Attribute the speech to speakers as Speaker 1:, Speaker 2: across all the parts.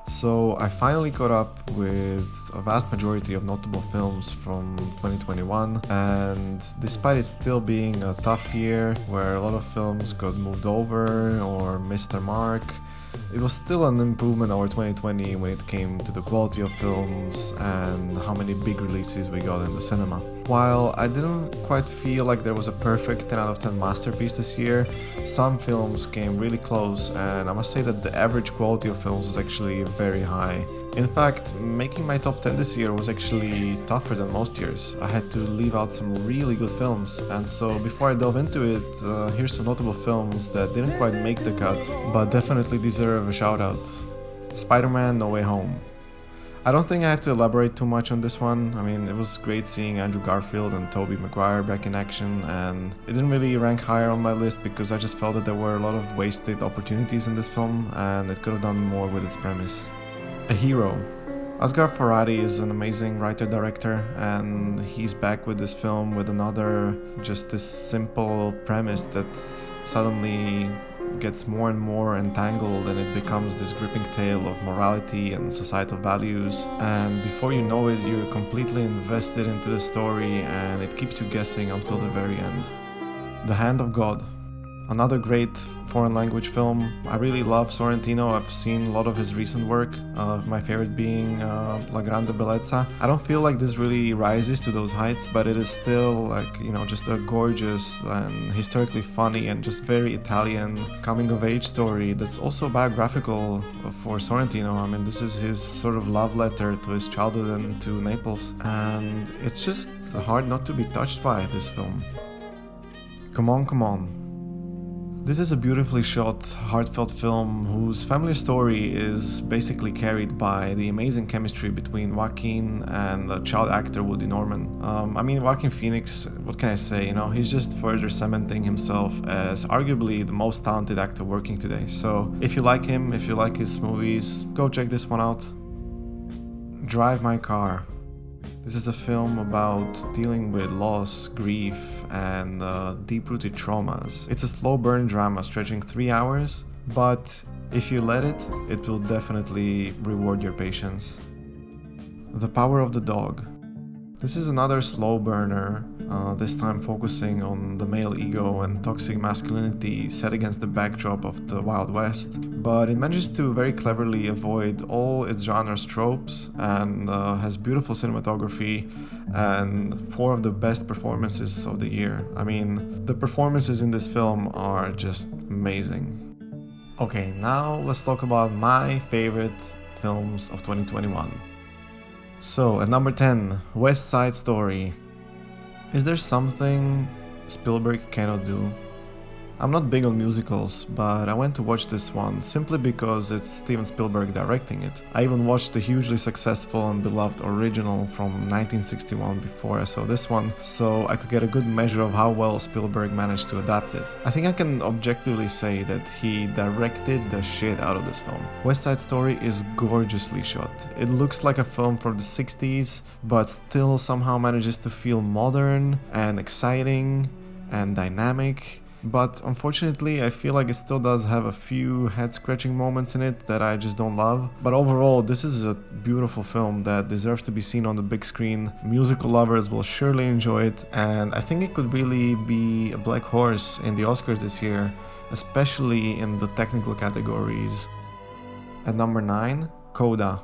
Speaker 1: So I finally caught up with a vast majority of notable films from 2021, and despite it still being a tough year where a lot of films got moved over or missed their mark, it was still an improvement over 2020 when it came to the quality of films and how many big releases we got in the cinema. While I didn't quite feel like there was a perfect 10 out of 10 masterpiece this year, some films came really close, and I must say that the average quality of films was actually very high. In fact, making my top 10 this year was actually tougher than most years. I had to leave out some really good films, and so before I delve into it, here's some notable films that didn't quite make the cut, but definitely deserve a shout out. Spider-Man No Way Home. I don't think I have to elaborate too much on this one. I mean, it was great seeing Andrew Garfield and Tobey Maguire back in action, and it didn't really rank higher on my list because I just felt that there were a lot of wasted opportunities in this film, and it could have done more with its premise. A Hero. Asghar Farhadi is an amazing writer-director, and he's back with this film with another just this simple premise that suddenly gets more and more entangled, and it becomes this gripping tale of morality and societal values, and before you know it, you're completely invested into the story, and it keeps you guessing until the very end. The Hand of God. Another great foreign language film. I really love Sorrentino. I've seen a lot of his recent work, my favorite being La Grande Bellezza. I don't feel like this really rises to those heights, but it is still just a gorgeous and historically funny and just very Italian coming-of-age story that's also biographical for Sorrentino. I mean, this is his sort of love letter to his childhood and to Naples, and it's just hard not to be touched by this film. Come On, Come On. This is a beautifully shot, heartfelt film whose family story is basically carried by the amazing chemistry between Joaquin and the child actor Woody Norman. Joaquin Phoenix, what can I say, he's just further cementing himself as arguably the most talented actor working today. So if you like him, if you like his movies, go check this one out. Drive My Car. This is a film about dealing with loss, grief, and deep-rooted traumas. It's a slow-burn drama stretching 3 hours, but if you let it, it will definitely reward your patience. The Power of the Dog. This is another slow burner, this time focusing on the male ego and toxic masculinity set against the backdrop of the Wild West, but it manages to very cleverly avoid all its genre's tropes and has beautiful cinematography and 4 of the best performances of the year. I mean, the performances in this film are just amazing. Okay, now let's talk about my favorite films of 2021. So, at number 10, West Side Story. Is there something Spielberg cannot do? I'm not big on musicals, but I went to watch this one simply because it's Steven Spielberg directing it. I even watched the hugely successful and beloved original from 1961 before I saw this one, so I could get a good measure of how well Spielberg managed to adapt it. I think I can objectively say that he directed the shit out of this film. West Side Story is gorgeously shot. It looks like a film from the 60s, but still somehow manages to feel modern and exciting and dynamic. But unfortunately, I feel like it still does have a few head-scratching moments in it that I just don't love. But overall, this is a beautiful film that deserves to be seen on the big screen. Musical lovers will surely enjoy it, and I think it could really be a black horse in the Oscars this year, especially in the technical categories. At number 9, Coda.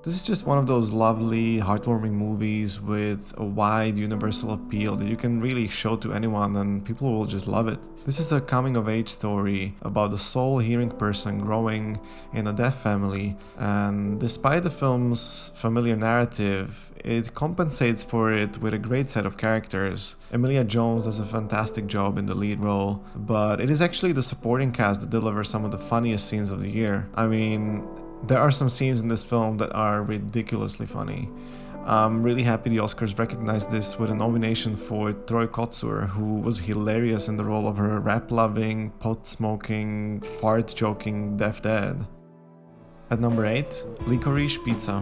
Speaker 1: This is just one of those lovely, heartwarming movies with a wide universal appeal that you can really show to anyone and people will just love it. This is a coming-of-age story about a soul-hearing person growing in a deaf family, and despite the film's familiar narrative, it compensates for it with a great set of characters. Emilia Jones does a fantastic job in the lead role, but it is actually the supporting cast that delivers some of the funniest scenes of the year. I mean, there are some scenes in this film that are ridiculously funny. I'm really happy the Oscars recognized this with a nomination for Troy Kotsur, who was hilarious in the role of her rap-loving, pot-smoking, fart-joking deaf dad. At number 8, Licorice Pizza.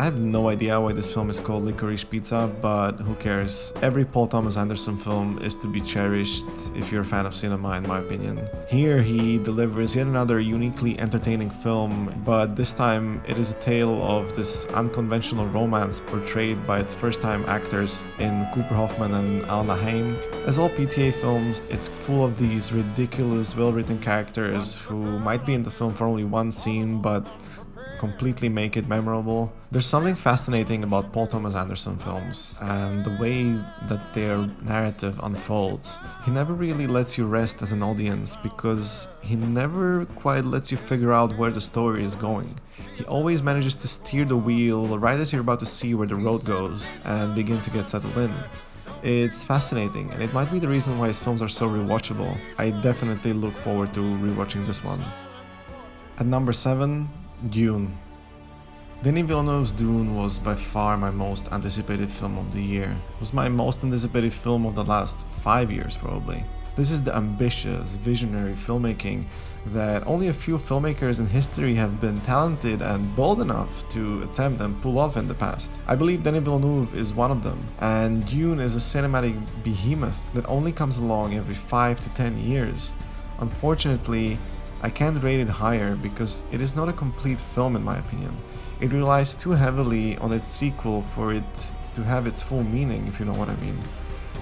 Speaker 1: I have no idea why this film is called Licorice Pizza, but who cares? Every Paul Thomas Anderson film is to be cherished if you're a fan of cinema, in my opinion. Here he delivers yet another uniquely entertaining film, but this time it is a tale of this unconventional romance portrayed by its first-time actors in Cooper Hoffman and Alna Haim. As all PTA films, it's full of these ridiculous, well-written characters who might be in the film for only one scene, but completely make it memorable. There's something fascinating about Paul Thomas Anderson films and the way that their narrative unfolds. He never really lets you rest as an audience because he never quite lets you figure out where the story is going. He always manages to steer the wheel right as you're about to see where the road goes and begin to get settled in. It's fascinating, and it might be the reason why his films are so rewatchable. I definitely look forward to rewatching this one. At number 7, Dune. Denis Villeneuve's Dune was by far my most anticipated film of the year. It was my most anticipated film of the last 5 years probably. This is the ambitious, visionary filmmaking that only a few filmmakers in history have been talented and bold enough to attempt and pull off in the past. I believe Denis Villeneuve is one of them, and Dune is a cinematic behemoth that only comes along every 5 to 10 years. Unfortunately, I can't rate it higher because it is not a complete film in my opinion. It relies too heavily on its sequel for it to have its full meaning, if you know what I mean.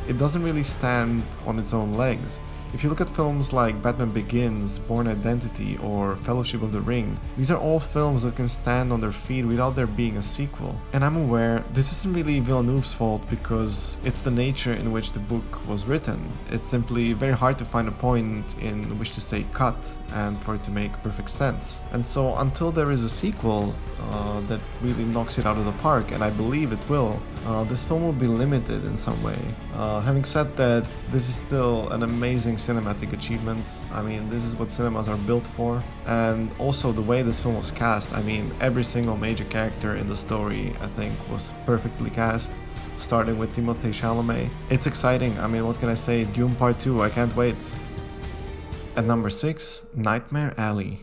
Speaker 1: It doesn't really stand on its own legs. If you look at films like Batman Begins, Bourne Identity, or Fellowship of the Ring, these are all films that can stand on their feet without there being a sequel. And I'm aware this isn't really Villeneuve's fault because it's the nature in which the book was written. It's simply very hard to find a point in which to say cut and for it to make perfect sense. And so until there is a sequel that really knocks it out of the park, and I believe it will, this film will be limited in some way. Having said that, this is still an amazing cinematic achievement. I mean, this is what cinemas are built for. And also the way this film was cast, I mean, every single major character in the story, I think, was perfectly cast, starting with Timothée Chalamet. It's exciting. I mean, what can I say? Dune Part 2, I can't wait. At number 6, Nightmare Alley.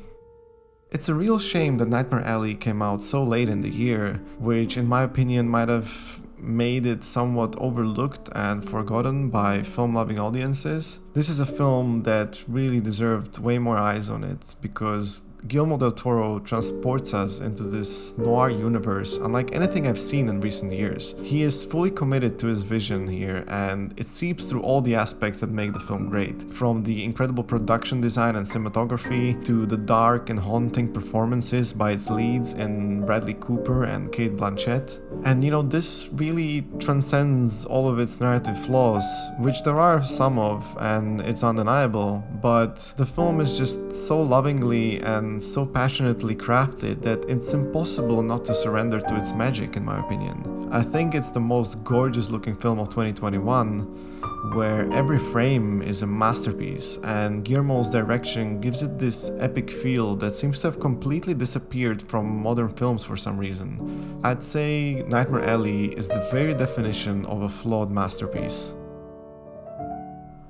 Speaker 1: It's a real shame that Nightmare Alley came out so late in the year, which in my opinion might have made it somewhat overlooked and forgotten by film-loving audiences. This is a film that really deserved way more eyes on it because Guillermo del Toro transports us into this noir universe unlike anything I've seen in recent years. He is fully committed to his vision here, and it seeps through all the aspects that make the film great. From the incredible production design and cinematography, to the dark and haunting performances by its leads in Bradley Cooper and Cate Blanchett. And you know, this really transcends all of its narrative flaws, which there are some of, and it's undeniable, but the film is just so lovingly and so passionately crafted that it's impossible not to surrender to its magic, in my opinion. I think it's the most gorgeous looking film of 2021, where every frame is a masterpiece, and Guillermo's direction gives it this epic feel that seems to have completely disappeared from modern films for some reason. I'd say Nightmare Alley is the very definition of a flawed masterpiece.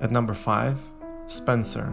Speaker 1: At number 5, Spencer.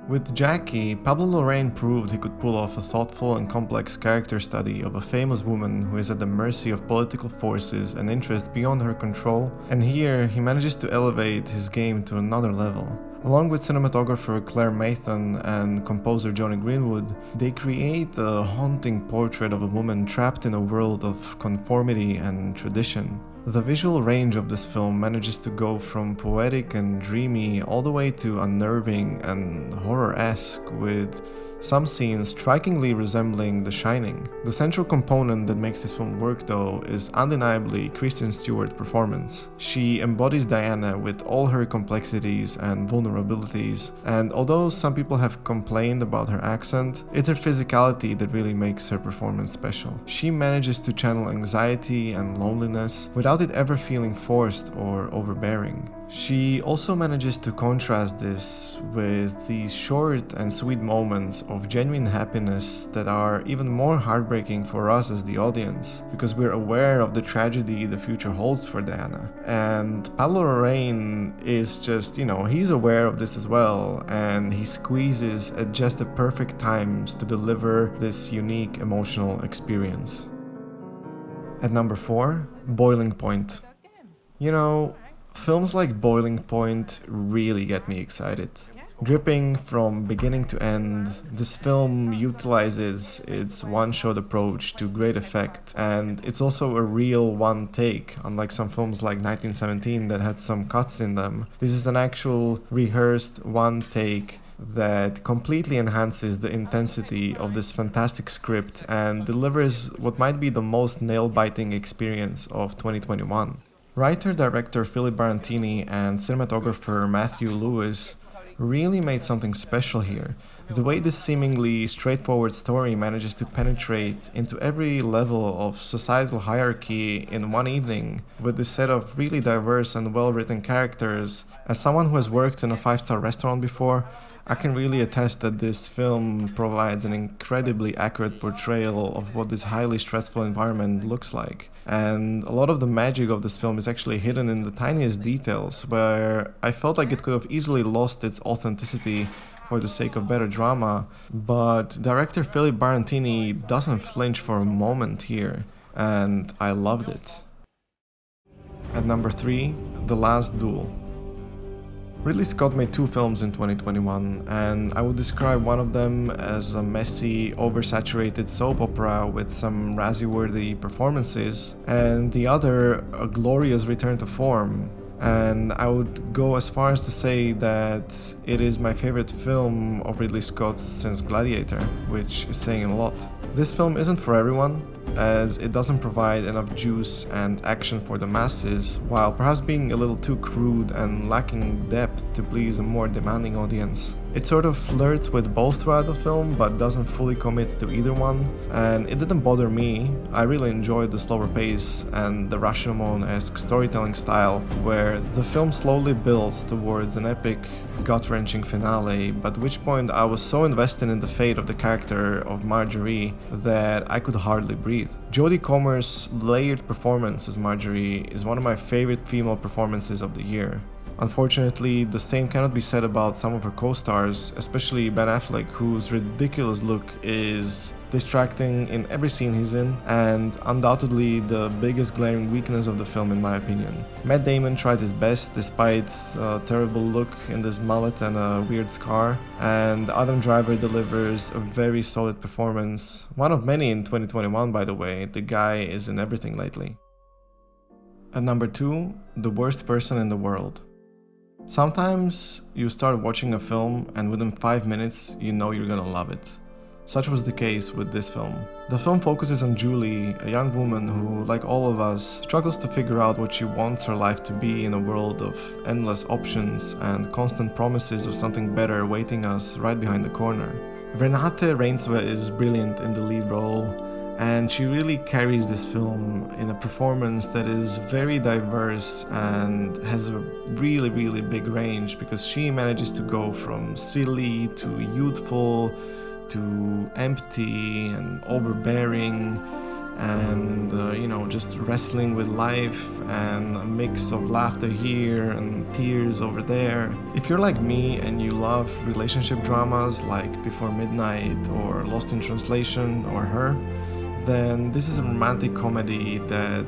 Speaker 1: With Jackie, Pablo Larraín proved he could pull off a thoughtful and complex character study of a famous woman who is at the mercy of political forces and interests beyond her control, and here he manages to elevate his game to another level. Along with cinematographer Claire Mathan and composer Johnny Greenwood, they create a haunting portrait of a woman trapped in a world of conformity and tradition. The visual range of this film manages to go from poetic and dreamy all the way to unnerving and horror-esque, with some scenes strikingly resembling The Shining. The central component that makes this film work though is undeniably Kristen Stewart's performance. She embodies Diana with all her complexities and vulnerabilities, and although some people have complained about her accent, it's her physicality that really makes her performance special. She manages to channel anxiety and loneliness without it ever feeling forced or overbearing. She also manages to contrast this with these short and sweet moments of genuine happiness that are even more heartbreaking for us as the audience, because we're aware of the tragedy the future holds for Diana. And Pablo Larraín is just, he's aware of this as well, and he squeezes at just the perfect times to deliver this unique emotional experience. At number 4, Boiling Point. You know, films like Boiling Point really get me excited. Gripping from beginning to end, this film utilizes its one-shot approach to great effect, and it's also a real one take, unlike some films like 1917 that had some cuts in them. This is an actual rehearsed one take that completely enhances the intensity of this fantastic script and delivers what might be the most nail-biting experience of 2021. Writer-director Philip Barantini and cinematographer Matthew Lewis really made something special here. The way this seemingly straightforward story manages to penetrate into every level of societal hierarchy in one evening with this set of really diverse and well-written characters. As someone who has worked in a 5-star restaurant before, I can really attest that this film provides an incredibly accurate portrayal of what this highly stressful environment looks like. And a lot of the magic of this film is actually hidden in the tiniest details, where I felt like it could have easily lost its authenticity for the sake of better drama, but director Philip Barantini doesn't flinch for a moment here, and I loved it. At number 3, The Last Duel. Ridley Scott made 2 films in 2021, and I would describe one of them as a messy, oversaturated soap opera with some Razzie-worthy performances, and the other a glorious return to form. And I would go as far as to say that it is my favorite film of Ridley Scott since Gladiator, which is saying a lot. This film isn't for everyone, as it doesn't provide enough juice and action for the masses, while perhaps being a little too crude and lacking depth to please a more demanding audience. It sort of flirts with both throughout the film, but doesn't fully commit to either one, and it didn't bother me. I really enjoyed the slower pace and the Rashomon-esque storytelling style, where the film slowly builds towards an epic, gut-wrenching finale, but at which point I was so invested in the fate of the character of Marjorie that I could hardly breathe. Jodie Comer's layered performance as Marjorie is one of my favorite female performances of the year. Unfortunately, the same cannot be said about some of her co-stars, especially Ben Affleck, whose ridiculous look is distracting in every scene he's in, and undoubtedly the biggest glaring weakness of the film in my opinion. Matt Damon tries his best despite a terrible look in this mullet and a weird scar, and Adam Driver delivers a very solid performance, one of many in 2021 by the way. The guy is in everything lately. At number 2, The Worst Person in the World. Sometimes you start watching a film and within 5 minutes you know you're gonna love it. Such was the case with this film. The film focuses on Julie, a young woman who, like all of us, struggles to figure out what she wants her life to be in a world of endless options and constant promises of something better waiting us right behind the corner. Renate Reinsve is brilliant in the lead role, and she really carries this film in a performance that is very diverse and has a really big range, because she manages to go from silly to youthful to empty and overbearing and just wrestling with life, and a mix of laughter here and tears over there. If you're like me and you love relationship dramas like Before Midnight or Lost in Translation or Her, then this is a romantic comedy that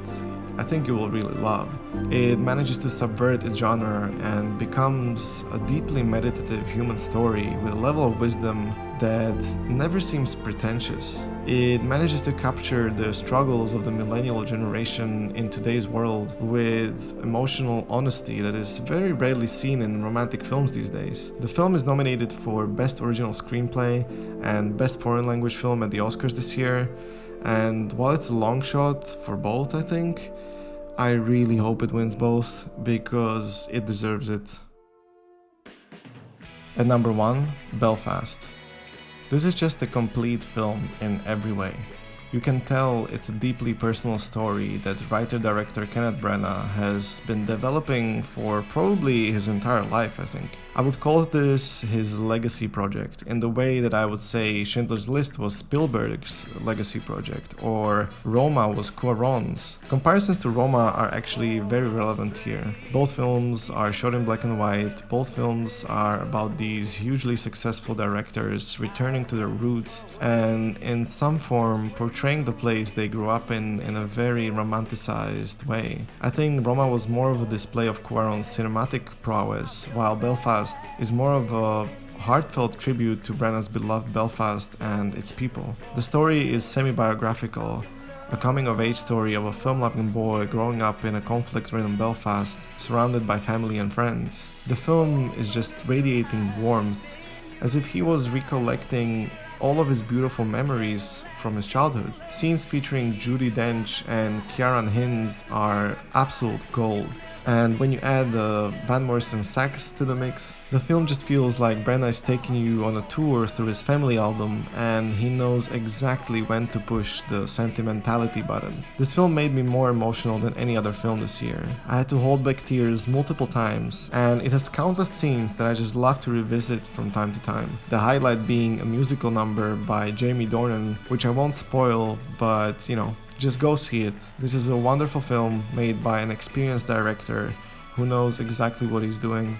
Speaker 1: I think you will really love. It manages to subvert its genre and becomes a deeply meditative human story with a level of wisdom that never seems pretentious. It manages to capture the struggles of the millennial generation in today's world with emotional honesty that is very rarely seen in romantic films these days. The film is nominated for Best Original Screenplay and Best Foreign Language Film at the Oscars this year, and while it's a long shot for both, I think, I really hope it wins both because it deserves it. At number 1, Belfast. This is just a complete film in every way. You can tell it's a deeply personal story that writer-director Kenneth Branagh has been developing for probably his entire life, I think. I would call this his legacy project, in the way that I would say Schindler's List was Spielberg's legacy project, or Roma was Cuarón's. Comparisons to Roma are actually very relevant here. Both films are shot in black and white, both films are about these hugely successful directors returning to their roots and in some form portraying portraying the place they grew up in a very romanticized way. I think Roma was more of a display of Cuarón's cinematic prowess, while Belfast is more of a heartfelt tribute to Branagh's beloved Belfast and its people. The story is semi-biographical, a coming-of-age story of a film-loving boy growing up in a conflict-ridden Belfast, surrounded by family and friends. The film is just radiating warmth, as if he was recollecting all of his beautiful memories from his childhood. Scenes featuring Judi Dench and Ciarán Hinds are absolute gold. And when you add Van Morrison sax to the mix, the film just feels like Branagh is taking you on a tour through his family album, and he knows exactly when to push the sentimentality button. This film made me more emotional than any other film this year. I had to hold back tears multiple times, and it has countless scenes that I just love to revisit from time to time. The highlight being a musical number by Jamie Dornan, which I won't spoil, but just go see it. This is a wonderful film made by an experienced director who knows exactly what he's doing.